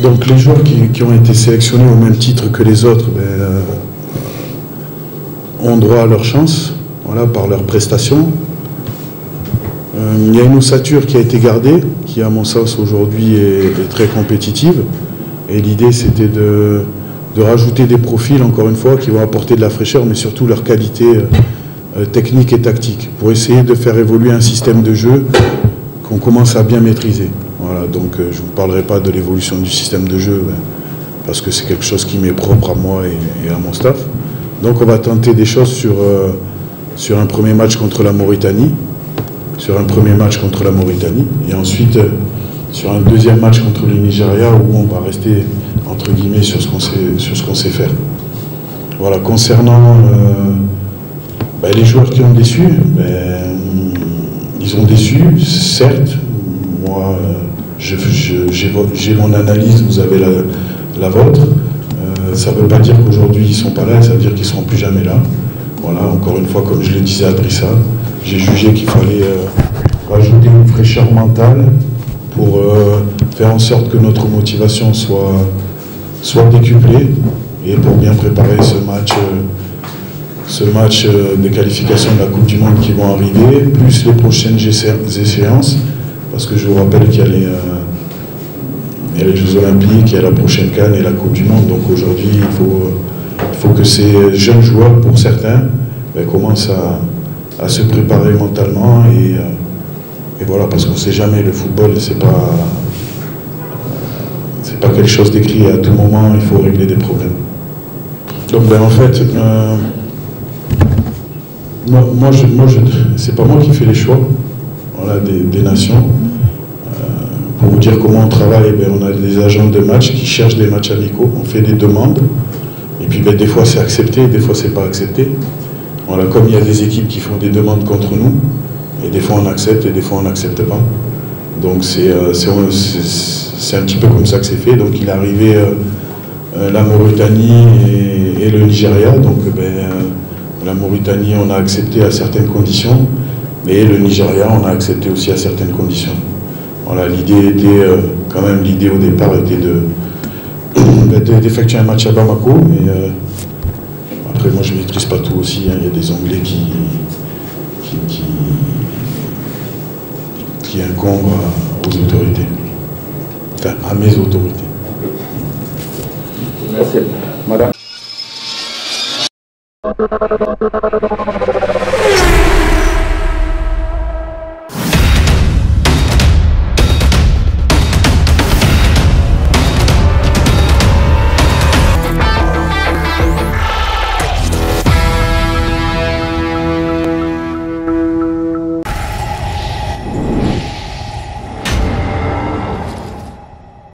Donc les joueurs qui ont été sélectionnés au même titre que les autres ont droit à leur chance, voilà, par leurs prestations. Il y a une ossature qui a été gardée, qui à mon sens aujourd'hui est très compétitive. Et l'idée c'était de rajouter des profils, encore une fois, qui vont apporter de la fraîcheur, mais surtout leur qualité technique et tactique, pour essayer de faire évoluer un système de jeu qu'on commence à bien maîtriser. Voilà, donc je ne vous parlerai pas de l'évolution du système de jeu, parce que c'est quelque chose qui m'est propre à moi et à mon staff. Donc on va tenter des choses sur un premier match contre la Mauritanie, et ensuite sur un deuxième match contre le Nigeria, où on va rester entre guillemets sur ce qu'on sait faire. Voilà, concernant les joueurs qui ont déçu, ils ont déçu, certes. Moi, j'ai mon analyse, vous avez la vôtre. Ça ne veut pas dire qu'aujourd'hui ils ne sont pas là, ça veut dire qu'ils ne seront plus jamais là. Voilà, encore une fois, comme je le disais à Drissa, j'ai jugé qu'il fallait rajouter une fraîcheur mentale pour faire en sorte que notre motivation soit décuplée, et pour bien préparer ce match de qualification de la Coupe du Monde qui vont arriver, plus les prochaines échéances. Parce que je vous rappelle qu'il y a les Jeux Olympiques, il y a la prochaine CAN et la Coupe du Monde. Donc aujourd'hui, il faut que ces jeunes joueurs, pour certains, commencent à se préparer mentalement. Et voilà, parce qu'on ne sait jamais, le football, c'est pas quelque chose d'écrit. À tout moment, il faut régler des problèmes. Donc en fait, c'est pas moi qui fais les choix, voilà, des nations. Pour vous dire comment on travaille, on a des agents de match qui cherchent des matchs amicaux, on fait des demandes, et puis des fois c'est accepté, des fois c'est pas accepté. Voilà, comme il y a des équipes qui font des demandes contre nous, et des fois on accepte et des fois on n'accepte pas. Donc c'est un petit peu comme ça que c'est fait. Donc il est arrivé la Mauritanie et le Nigeria. Donc la Mauritanie on a accepté à certaines conditions, et le Nigeria on a accepté aussi à certaines conditions. Voilà, l'idée était, l'idée au départ était d'effectuer un match à Bamako, mais après moi je ne maîtrise pas tout aussi, hein. Il y a des Anglais qui incombent aux autorités, enfin à mes autorités. Merci. Madame.